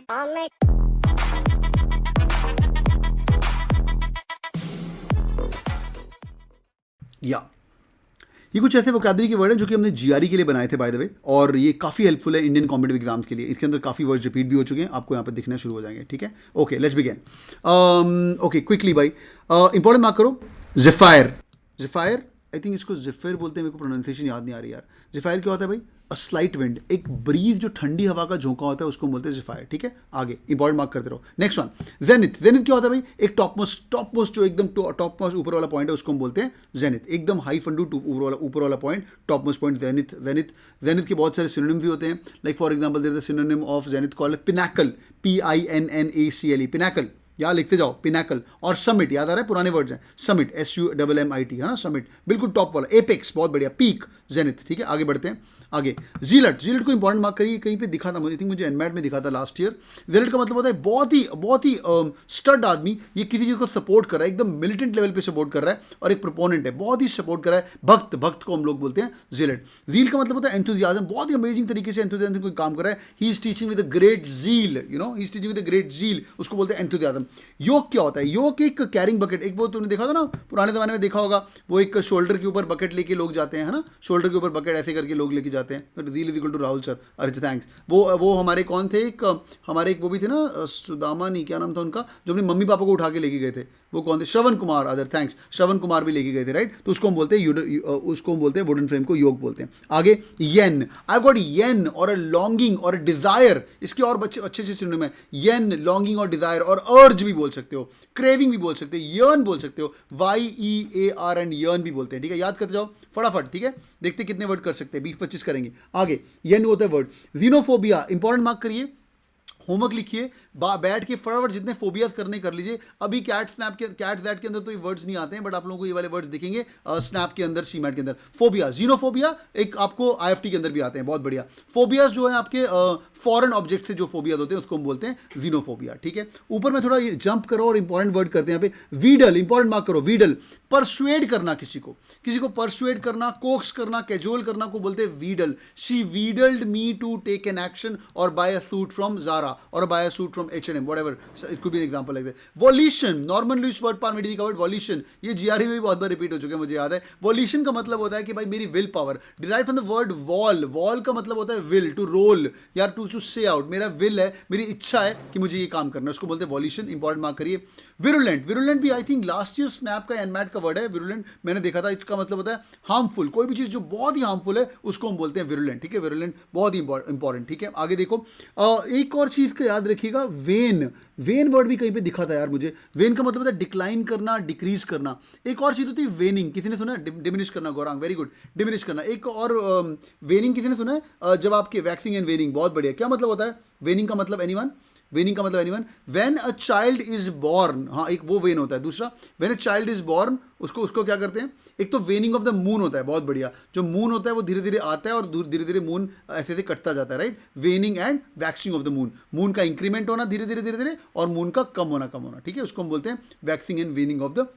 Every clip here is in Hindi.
या ये कुछ ऐसे वोकैबुलरी के वर्ड हैं जो कि हमने जीआरई के लिए बनाए थे बाय द वे, और ये काफ़ी हेल्पफुल है इंडियन कॉम्पिटिटिव एग्जाम्स के लिए। इसके अंदर काफ़ी वर्ड्स रिपीट भी हो चुके हैं, आपको यहाँ पर दिखना शुरू हो जाएंगे। ठीक है, okay let's begin. Okay quickly भाई, इंपॉर्टेंट मार्क करो। ज़िफ़ायर, ज़िफ़ायर आई थिंक इसको ज़िफ़िर बोलते हैं, मेरे को प्रोनाउंसिएशन याद नहीं आ रही यार। ज़िफ़ायर क्या होता है भाई? अ स्लाइट विंड, एक ब्रीज जो ठंडी हवा का झोंका होता है उसको बोलते हैं ज़िफ़ायर। ठीक है, आगे इंपॉर्टेंट मार्क करते रहो। Next one, zenith. जेनिथ क्या होता है भाई? एक टॉप मोस्ट जो एकदम टॉप मोस्ट ऊपर वाला पॉइंट है उसको हम बोलते हैं जेनिथ। एकदम हाई फंडू ऊपर वाला point, top most point zenith. Zenith zenith के बहुत सारे सिनोनिम भी होते हैं, like for example there is a synonym of zenith called pinnacle, PINNACLE, pinnacle. यहाँ लिखते जाओ, पिनैकल। और समिट, याद आ रहा है, पुराने वर्ड्स हैं, समिट SUMMIT, है ना, समिट बिल्कुल टॉप वाला। एपेक्स, बहुत बढ़िया। Peak, zenith. ठीक है, आगे बढ़ते हैं। आगे जीलट, जीलट को इंपॉर्टेंट मार्क करिए, कहीं पे दिखा था मुझे एनमैट में दिखा था लास्ट ईयर। जीलट का मतलब होता है बहुत ही स्टड आदमी, ये किसी चीज़ को सपोर्ट कर रहा है, एकदम मिलिटेंट लेवल पे सपोर्ट कर रहा है, और एक प्रोपोनेंट है, बहुत ही सपोर्ट कर रहा है। भक्त को हम लोग बोलते हैं जीलट। जील का मतलब होता है एंथुजियाज्म, बहुत ही अमेजिंग तरीके से एंथुजियाज्म कोई काम कर रहा है। He is teaching with a great zeal, you know, he is teaching with a great zeal, उसको बोलते हैं एंथुजियाज्म। योग क्या होता है? योग एक कैरिंग बकेट, एक वो तुमने देखा था ना, पुराने ज़माने में देखा होगा, वो एक शोल्डर के ऊपर बकेट लेके लोग जाते हैं, है ना, शोल्डर के ऊपर बकेट ऐसे करके लोग लेके जाते हैं। Zeal is equal to Rahul sir, अरे थैंक्स। वो हमारे कौन थे, हमारे एक वो भी थे ना, सुदामा नहीं, क्या नाम था उनका, जो अपने मम्मी पापा को उठा के लेके गए थे, वो कौन थे? श्रवण कुमार, अदर थैंक्स, श्रवण कुमार भी लेके गए थे, राइट। तो उसको हम बोलते हैं उसको हम बोलते हैं वुडन फ्रेम को योग बोलते हैं। आगे येन, आई गॉट येन और अ लॉन्गिंग और अ डिजायर, इसके और अच्छे से सुनने में, येन, लॉन्गिंग और डिजायर, और अर्ज भी बोल सकते हो, क्रेविंग भी बोल सकते हो, यर्न बोल सकते हो, YEARN, यर्न भी बोलते हैं। ठीक है, याद करते जाओ फटाफट। ठीक है, देखते कितने वर्ड कर सकते हैं, 20-25 करेंगे। आगे येन होता है वर्ड। जीनोफोबिया, इंपॉर्टेंट मार्क करिए, होमवर्क लिखिए, बैठ के फटाफट जितने फोबियाज करने कर लीजिए। अभी कैट दैट के अंदर तो ये वर्ड्स नहीं आते हैं, बट आप लोगों को ये वाले वर्ड्स दिखेंगे स्नैप के अंदर, सीमैट के अंदर। फोबिया, जीनोफोबिया एक आपको IFT के अंदर भी आते हैं, बहुत बढ़िया। फोबियाज जो है आपके फॉरेन ऑब्जेक्ट से जो फोबियाज होते हैं उसको हम बोलते हैं जीनोफोबिया। ठीक है, ऊपर में थोड़ा जंप करो और इंपॉर्टेंट वर्ड करते हैं यहाँ पे। वीडल, इंपॉर्टेंट मार्क करो, वीडल, परसुएड करना, किसी को परसुएड करना, कोक्स करना, कैजुअल करना को बोलते हैं wheedle. She wheedled me to take an action और buy a suit from Zara or buy a suit from H&M, whatever. So it could be an example like that. Volition, Norman Lewis word Parmentier का word volition, ये GRE में भी बहुत बार रिपीट हो चुके हैं, मुझे याद है। Volition का मतलब होता है कि भाई मेरी will power, derive from the word wall. Wall का मतलब होता है विल, टू रोल, या टू से आउट, मेरा विल है, मेरी इच्छा है कि मुझे ये काम करना है, उसको बोलते हैं वॉल्यूशन। इंपॉर्टेंट मार्क करिए। विरुलेंट, विरुलेंट भी I think last year snap का एनमैट का वर्ड है विरुलेंट, मैंने देखा था। इसका मतलब होता है हार्मफुल, कोई भी चीज़ जो बहुत ही हार्मफुल है उसको हम बोलते हैं विरुलेंट। ठीक है, विरुलेंट बहुत ही इंपॉर्टेंट। ठीक है, आगे देखो, एक और चीज़ का याद रखिएगा, वेन। वेन वर्ड भी कहीं पे दिखा था यार मुझे। वेन का मतलब होता है डिक्लाइन करना, डिक्रीज करना। एक और चीज़ होती है वेनिंग, किसी ने सुना है? डिमिनिश करना, गौरांग वेरी गुड, डिमिनिश करना। एक और वेनिंग किसी ने सुना है? जब आपके वैक्सिंग एंड वेनिंग, बहुत बढ़िया। क्या मतलब होता है वेनिंग का मतलब? एनीवन? वेनिंग का मतलब anyone? When a child is born, हाँ एक वो वेन होता है। दूसरा, when a child is born, उसको क्या करते हैं? एक तो वेनिंग ऑफ द मून होता है, बहुत बढ़िया। जो मून होता है वो धीरे धीरे आता है और धीरे धीरे मून ऐसे कटता जाता है, right. वेनिंग and waxing of the moon, moon का इंक्रीमेंट होना धीरे धीरे और मून का कम होना। ठीक है, उसको हम बोलते हैं waxing and वेनिंग of the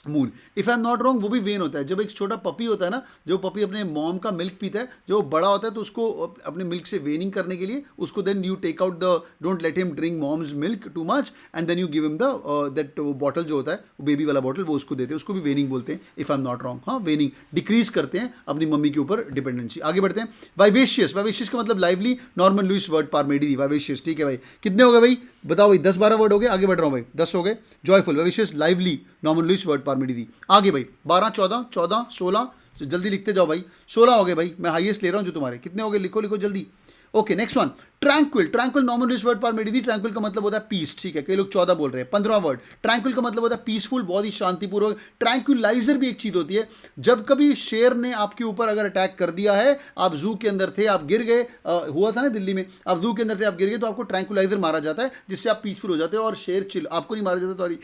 moon. If I am not wrong, वो भी वेन होता है। जब एक छोटा पपी होता है ना, जो पपी अपने मॉम का मिल्क पीता है, जब वो बड़ा होता है तो उसको अपने मिल्क से वेनिंग करने के लिए उसको then you take out the, don't let him drink mom's milk too much, and then you give him the that bottle जो होता है, वो बेबी वाला बॉटल, वो उसको देते हैं, उसको भी वेनिंग बोलते हैं। If I am not wrong, हाँ वेनिंग, डिक्रीज करते हैं अपनी मम्मी के ऊपर डिपेंडेंसी। आगे बढ़ते हैं। वाइवेशियस, वाइवेशियस का मतलब lively, Norman Lewis word power made easy, vivacious. ठीक है भाई, कितने हो गए भाई बताओ भाई? 10-12 वर्ड हो गए, आगे बढ़ रहा हूँ भाई, 10 हो गए। Joyful, vivacious, lively, Norman Lewis word power made easy. आगे भाई 12, 14, 16, जल्दी लिखते जाओ भाई। 16 हो गए भाई, मैं हाईएस्ट ले रहा हूँ जो तुम्हारे। कितने हो गए? लिखो जल्दी। Okay, next one, tranquil. Tranquil normal English word पर मेडी थी। ट्रैंक्विल का मतलब होता है पीस। ठीक है, कई लोग 14 बोल रहे हैं। 15वां वर्ड ट्रैंक्विल का मतलब होता है पीसफुल, बहुत ही शांतिपूर्वक। ट्रैंक्विलाइजर भी एक चीज होती है। जब कभी शेर ने आपके ऊपर अगर अटैक कर दिया है, आप जू के अंदर थे, आप गिर गए, हुआ था ना दिल्ली में, आप जू के अंदर थे, आप गिर गए, तो आपको ट्रैंक्विलाइजर मारा जाता है, जिससे आप पीसफुल हो जाते हो और शेर चिल, आपको नहीं मारा जाता, सॉरी,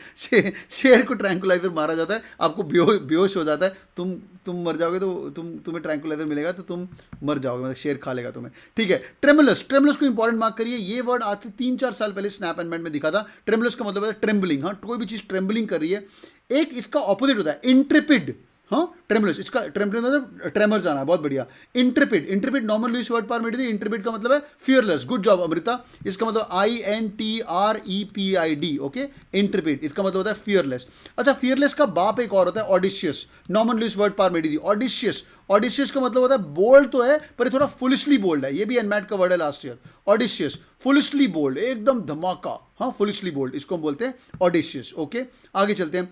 शेर को ट्रैंक्विलाइजर मारा जाता है, आपको बेहोश हो जाता है, तुम मर जाओगे, तो तुम्हें ट्रैंक्विलाइजर मिलेगा तो तुम मर जाओगे, मतलब शेर खा लेगा तुम्हें। ठीक है, ट्रेमुलस। ट्रेमुलस को इंपॉर्टेंट मार्क करिए। ये वर्ड आज से 3-4 साल पहले स्नैप एंड मैट में दिखा था। ट्रेमुलस का मतलब है ट्रेम्बलिंग। हाँ, कोई भी चीज ट्रेम्बलिंग कर रही है। एक इसका ऑपोजिट होता है इंट्रेपिड। हाँ ट्रेमुलस, इसका ट्रेमुलस मतलब ट्रेमर्स आना है, बहुत बढ़िया। Intrepid, intrepid Norman Lewis word power made easy थी। इंट्रेपिड का मतलब है फियरलेस, गुड जॉब अमृता। इसका मतलब INTREPID, ओके। इंट्रेपिड इसका मतलब होता है फियरलेस। अच्छा, फियरलेस का बाप एक और होता है audacious, normal Lewis word power made easy थी। ऑडिशियस, ऑडिशियस का मतलब होता है बोल्ड तो है पर थोड़ा फुलिशली बोल्ड है, ये भी एनमैट का वर्ड है last year. Audacious, foolishly bold, एकदम धमाका, हाँ फुलिशली बोल्ड, इसको हम बोलते हैं ऑडिशियस, ओके। आगे चलते हैं।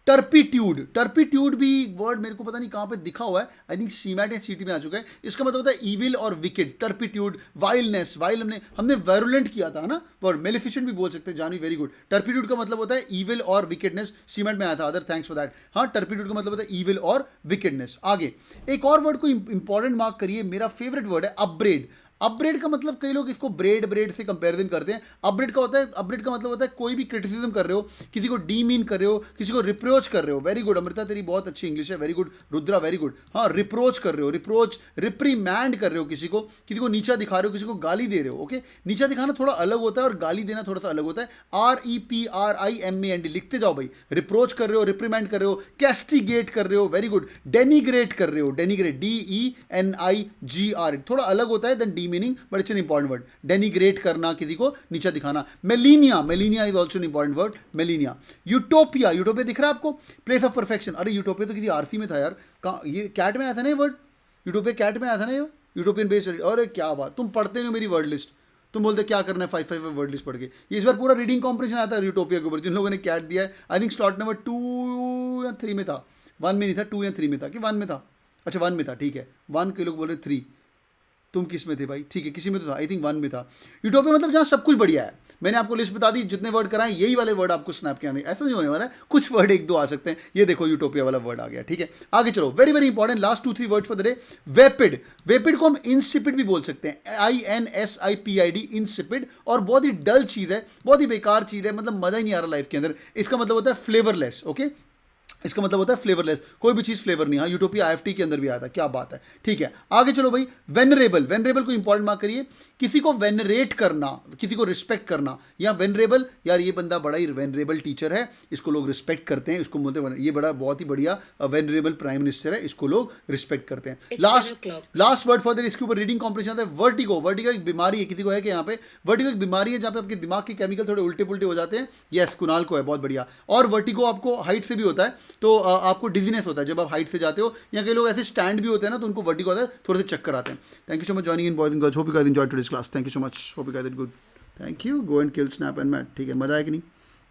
टर्पिट्यूड, टर्पिट्यूड भी वर्ड मेरे को पता नहीं कहाँ पे दिखा हुआ है, आई थिंक सीमैट या सीटी में आ चुका है। इसका मतलब होता है ईविल और विकेड। टर्पिट्यूड, वाइल्डनेस, वाइल हमने वायरुलेंट किया था ना वर्ड, मेलिफिशेंट भी बोल सकते हैं, जानवी वेरी गुड। टर्पिट्यूड का मतलब होता है ईविल और विकेडनेस, सीमेंट में आया था, अदर थैंक्स फॉर दैट। हाँ टर्पिट्यूड का मतलब होता है ईविल और विकेडनेस। आगे एक और वर्ड को इंपॉर्टेंट मार्क करिए, मेरा फेवरेट वर्ड है अपब्रेड। अपब्रेड का मतलब कई लोग इसको ब्रेड ब्रेड से कंपैरिजन करते हैं। अपब्रेड का होता है, अपब्रेड का मतलब होता है कोई भी क्रिटिसिज्म कर रहे हो, किसी को डीमीन कर रहे हो, किसी को रिप्रोच कर रहे हो। वेरी गुड अमृता, तेरी बहुत अच्छी इंग्लिश है, very good. Rudra very good. हाँ रिप्रोच कर रहे हो, रिप्रोच, रिप्रीमैंड कर रहे हो, किसी को नीचा दिखा रहे हो, किसी को गाली दे रहे हो, ओके। नीचा दिखाना थोड़ा अलग होता है और गाली देना थोड़ा सा अलग होता है। REPRIMAND लिखते जाओ भाई। रिप्रोच कर रहे हो, रिप्रीमैंड कर रहे हो, कैस्टिगेट कर रहे हो, वेरी गुड। डेनिग्रेट कर रहे हो, डेनिग्रेट DENIGR, थोड़ा अलग होता है then meaning, but it's an important word. Denigrate करना, किसी को नीचा दिखाना। Millennia, millennia is also an important word, millennia. Utopia, utopia दिख रहा है आपको, प्लेस ऑफ परफेक्शन। अरे यूटोपिया तो किसी आरसी में था यार, कहाँ, ये कैट में आया था ना ये वर्ड, यूटोपिया कैट में आया था ना ये, यूटोपियन बेस्ड। अरे क्या बात, तुम पढ़ते नहीं हो मेरी वर्ड लिस्ट, तुम बोलते क्या करना है 5 वर्ड लिस्ट पढ़ के। ये इस बार पूरा रीडिंग कॉम्पिटिशन आता है यूटोपिया के ऊपर, जिन लोगों ने कैट दिया है। आई थिंक स्लॉट नंबर 2 या 3 में था, 1 में नहीं था, 2 या 3 में था, कि 1 में था। अच्छा 1 में था, ठीक है। 1 के लोग बोल रहे 3, तुम किस में थे भाई, ठीक है किसी में तो था, आई थिंक 1 में था। यूटोपिया मतलब जहाँ सब कुछ बढ़िया है। मैंने आपको लिस्ट बता दी, जितने वर्ड कराएं यही वाले वर्ड आपको स्नैप के आने, ऐसा नहीं होने वाला है, कुछ वर्ड 1-2 आ सकते हैं। ये देखो यूटोपिया वाला वर्ड आ गया, ठीक है। आगे चलो, very very important last 2-3 word for the day. Vapid, vapid को हम इंसिपिड भी बोल सकते हैं, INSIPID, इंसिपिड। और बहुत ही डल चीज़ है, बहुत ही बेकार चीज़ है, मतलब मजा ही नहीं आ रहा लाइफ के अंदर। इसका मतलब होता है फ्लेवरलेस, ओके। इसका मतलब होता है फ्लेवरलेस, कोई भी चीज़ फ्लेवर नहीं। हाँ यूटोपिया IFT के अंदर भी आया था, क्या बात है, ठीक है। आगे चलो भाई, वेनरेबल, वेनरेबल को इंपॉर्टेंट मार्क करिए, किसी को वेनरेट करना, किसी को रिस्पेक्ट करना। या वेनरेबल, यार ये बंदा बड़ा ही वेनरेबल टीचर है, इसको लोग रिस्पेक्ट करते हैं, इसको बोलते हैं ये बड़ा बहुत ही बढ़िया वेनरेबल प्राइम मिनिस्टर है, इसको लोग रिस्पेक्ट करते हैं। लास्ट वर्ड फॉर द, इसके ऊपर रीडिंग कॉम्पिटिशन आता है। वर्टिगो, वर्टिगो एक बीमारी है, किसी को है कि यहाँ पे वर्टिगो एक बीमारी है जहाँ पे आपके दिमाग के केमिकल थोड़े उल्टे पुल्टे हो जाते हैं। यस कुणाल को है, बहुत बढ़िया। और वर्टिगो आपको हाइट से भी होता है, तो आपको डिजीनेस होता है जब आप हाइट से जाते हो, या कई लोग ऐसे स्टैंड भी होते हैं ना, तो उनको वर्टिगो होता है, थोड़े से चक्कर आते हैं। Thank you so much joining in boys and girls, hope you guys enjoyed today's class. Thank you so much, hope you guys did good. Thank you, go and kill SNAP and MAT, ठीक है, मजा आया कि नहीं।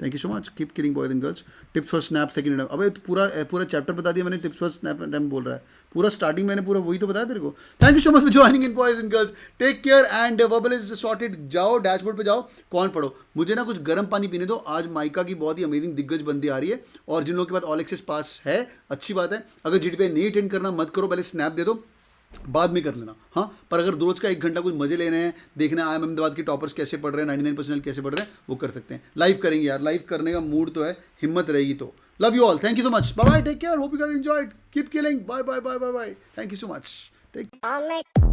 Thank you so much, keep killing boys and girls. Tips for SNAP second, अबे तो पूरा चैप्टर बता दिया मैंने, टिप्स फॉर स्नैप टाइम बोल रहा है, पूरा स्टार्टिंग मैंने पूरा वही तो बताया तेरे को। Thank you so much for joining in boys and girls, take care and verbal is sorted. जाओ डैशबोर्ड पे जाओ, कौन पढ़ो, मुझे ना कुछ गर्म पानी पीने दो। आज माइका की बहुत ही अमेजिंग दिग्गज बंदी आ रही है, और जिन लोगों के पास ऑल एक्सेस पास है अच्छी बात है। अगर GTPI नहीं अटेंड करना मत करो, पहले स्नैप दे दो, बाद में कर लेना। हाँ पर अगर रोज का 1 घंटा कुछ मजे लेने हैं, देखना IIM अहमदाबाद के टॉपर्स कैसे पढ़ रहे हैं, 99% कैसे पढ़ रहे हैं, वो कर सकते हैं। लाइव करेंगे यार, लाइव करने का मूड तो है, हिम्मत रहेगी तो। Love you all, thank you so much, bye bye, take care, hope you guys enjoyed, keep killing, bye bye bye bye bye, thank you so much, take